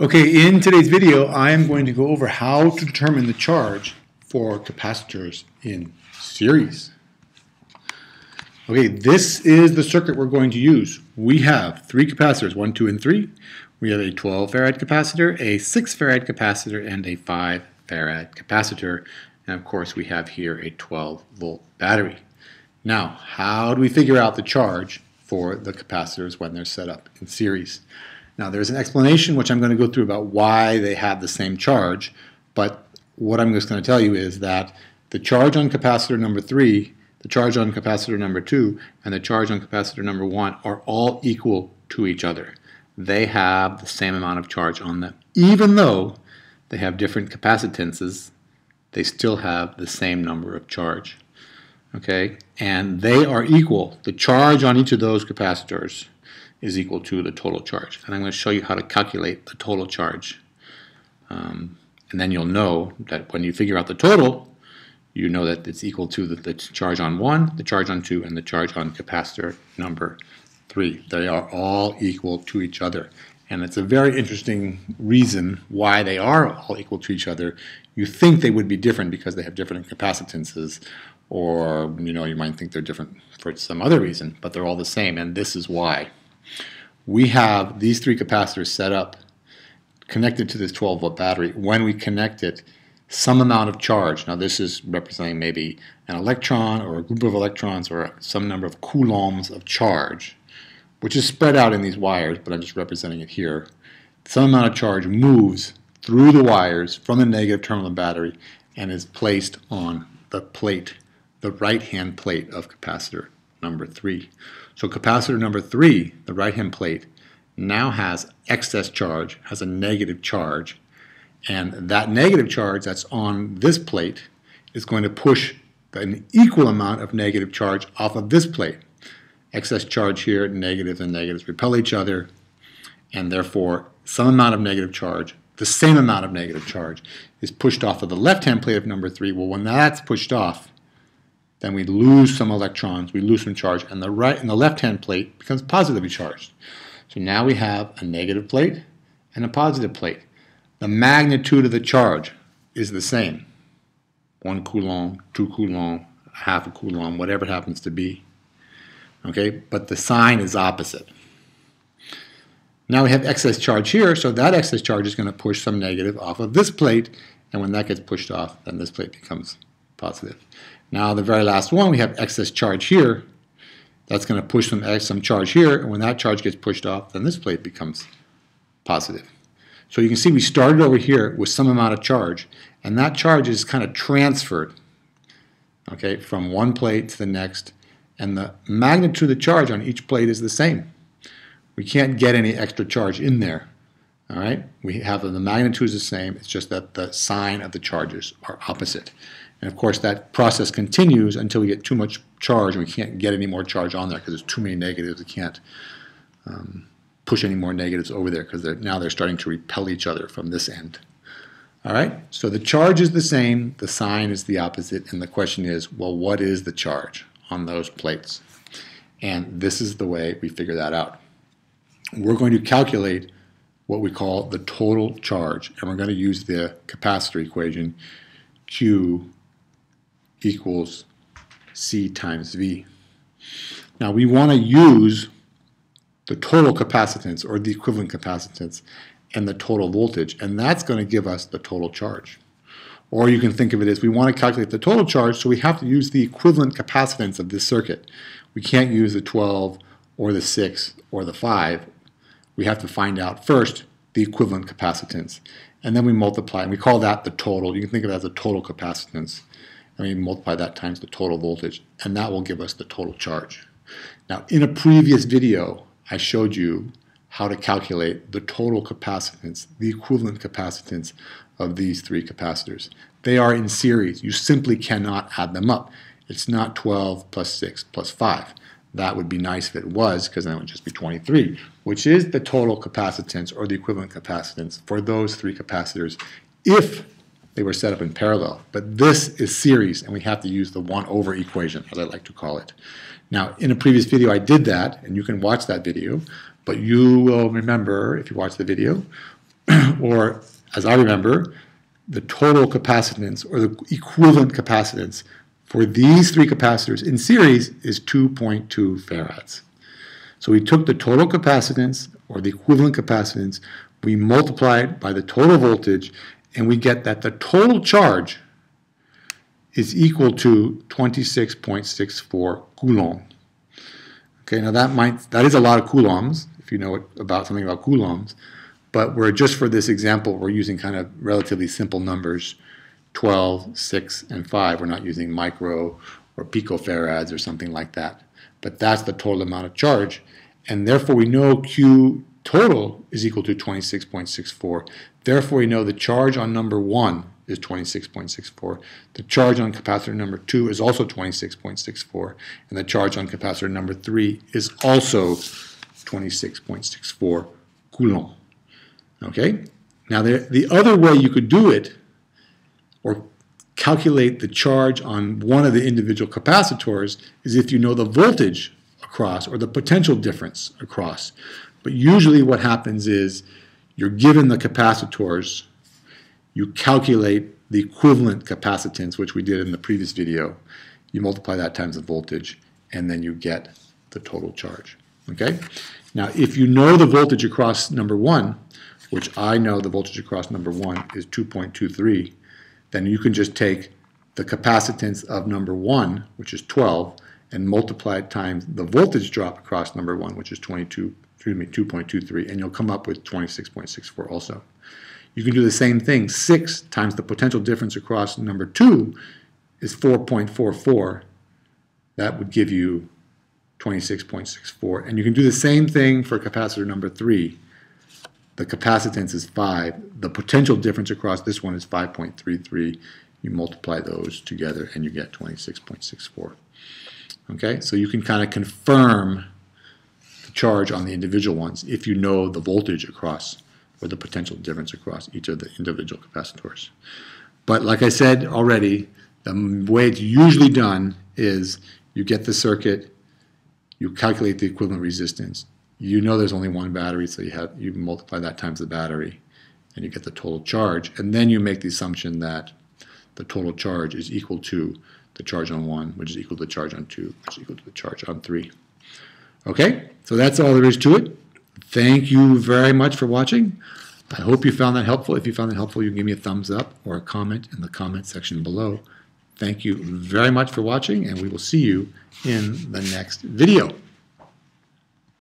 Okay, in today's video, I am going to go over how to determine the charge for capacitors in series. Okay, this is the circuit we're going to use. We have three capacitors, 1, 2, and 3. We have a 12 farad capacitor, a 6 farad capacitor, and a 5 farad capacitor. And of course, we have here a 12-volt battery. Now, how do we figure out the charge for the capacitors when they're set up in series? Now, there's an explanation which I'm going to go through about why they have the same charge, but what I'm just going to tell you is that the charge on capacitor number 3, the charge on capacitor number 2, and the charge on capacitor number 1 are all equal to each other. They have the same amount of charge on them. Even though they have different capacitances, they still have the same number of charge. Okay, and they are equal. The charge on each of those capacitors is equal to the total charge. And I'm going to show you how to calculate the total charge. And then you'll know that when you figure out the total, you know that it's equal to the charge on 1, the charge on 2, and the charge on capacitor number 3. They are all equal to each other. And it's a very interesting reason why they are all equal to each other. You think they would be different because they have different capacitances, or you might think they're different for some other reason, but they're all the same, and this is why. We have these three capacitors set up, connected to this 12-volt battery. When we connect it, some amount of charge, now this is representing maybe an electron or a group of electrons or some number of coulombs of charge, which is spread out in these wires, but I'm just representing it here. Some amount of charge moves through the wires from the negative terminal of the battery and is placed on the plate, the right-hand plate of capacitor number 3. So capacitor number 3, the right-hand plate, now has excess charge, has a negative charge, and that negative charge that's on this plate is going to push an equal amount of negative charge off of this plate. Excess charge here, negatives and negatives repel each other, and therefore some amount of negative charge, the same amount of negative charge, is pushed off of the left-hand plate of number 3. Well, when that's pushed off, then we lose some electrons, we lose some charge, and the left-hand plate becomes positively charged. So now we have a negative plate and a positive plate. The magnitude of the charge is the same. 1 coulomb, 2 coulomb, half a coulomb, whatever it happens to be. Okay, but the sign is opposite. Now we have excess charge here, so that excess charge is going to push some negative off of this plate, and when that gets pushed off, then this plate becomes positive. Now the very last one, we have excess charge here. That's going to push some charge here, and when that charge gets pushed off, then this plate becomes positive. So you can see we started over here with some amount of charge, and that charge is kind of transferred, okay, from one plate to the next, and the magnitude of the charge on each plate is the same. We can't get any extra charge in there. All right, we have the magnitude is the same. It's just that the sign of the charges are opposite. And of course, that process continues until we get too much charge and we can't get any more charge on there because there's too many negatives. We can't push any more negatives over there because now they're starting to repel each other from this end. All right, so the charge is the same, the sign is the opposite, and the question is, well, what is the charge on those plates? And this is the way we figure that out. We're going to calculate what we call the total charge, and we're going to use the capacitor equation, Q equals C times V. Now we want to use the total capacitance or the equivalent capacitance and the total voltage, and that's going to give us the total charge. Or you can think of it as we want to calculate the total charge, so we have to use the equivalent capacitance of this circuit. We can't use the 12 or the 6 or the 5. We have to find out first the equivalent capacitance, and then we multiply, and we call that the total. You can think of it as a total capacitance, and we multiply that times the total voltage, and that will give us the total charge. Now, in a previous video, I showed you how to calculate the total capacitance, the equivalent capacitance of these three capacitors. They are in series. You simply cannot add them up. It's not 12 plus 6 plus 5. That would be nice if it was, because then it would just be 23, which is the total capacitance or the equivalent capacitance for those three capacitors if they were set up in parallel. But this is series, and we have to use the 1 over equation, as I like to call it. Now, in a previous video I did that, and you can watch that video, but you will remember, if you watch the video, or as I remember, the total capacitance or the equivalent capacitance for these three capacitors in series is 2.2 farads. So we took the total capacitance or the equivalent capacitance, we multiply it by the total voltage, and we get that the total charge is equal to 26.64 coulombs. Okay, now that is a lot of coulombs if you know something about coulombs, but we're just for this example, we're using kind of relatively simple numbers, 12, 6, and 5. We're not using micro or picofarads or something like that. But that's the total amount of charge, and therefore we know Q total is equal to 26.64. Therefore we know the charge on number 1 is 26.64. The charge on capacitor number 2 is also 26.64, and the charge on capacitor number 3 is also 26.64 coulombs. Okay? Now the other way you could do it, or calculate the charge on one of the individual capacitors, is if you know the voltage across or the potential difference across. But usually what happens is you're given the capacitors, you calculate the equivalent capacitance, which we did in the previous video. You multiply that times the voltage, and then you get the total charge. Okay? Now, if you know the voltage across number 1, which I know the voltage across number 1 is 2.23, then you can just take the capacitance of number 1, which is 12, and multiply it times the voltage drop across number 1, which is 2.23, and you'll come up with 26.64 also. You can do the same thing. 6 times the potential difference across number 2 is 4.44. That would give you 26.64. And you can do the same thing for capacitor number 3. The capacitance is 5. The potential difference across this one is 5.33. You multiply those together and you get 26.64. Okay, so you can kind of confirm the charge on the individual ones if you know the voltage across or the potential difference across each of the individual capacitors. But like I said already, the way it's usually done is you get the circuit, you calculate the equivalent resistance. You know there's only one battery, so you multiply that times the battery, and you get the total charge. And then you make the assumption that the total charge is equal to the charge on 1, which is equal to the charge on 2, which is equal to the charge on 3. Okay, so that's all there is to it. Thank you very much for watching. I hope you found that helpful. If you found that helpful, you can give me a thumbs up or a comment in the comment section below. Thank you very much for watching, and we will see you in the next video.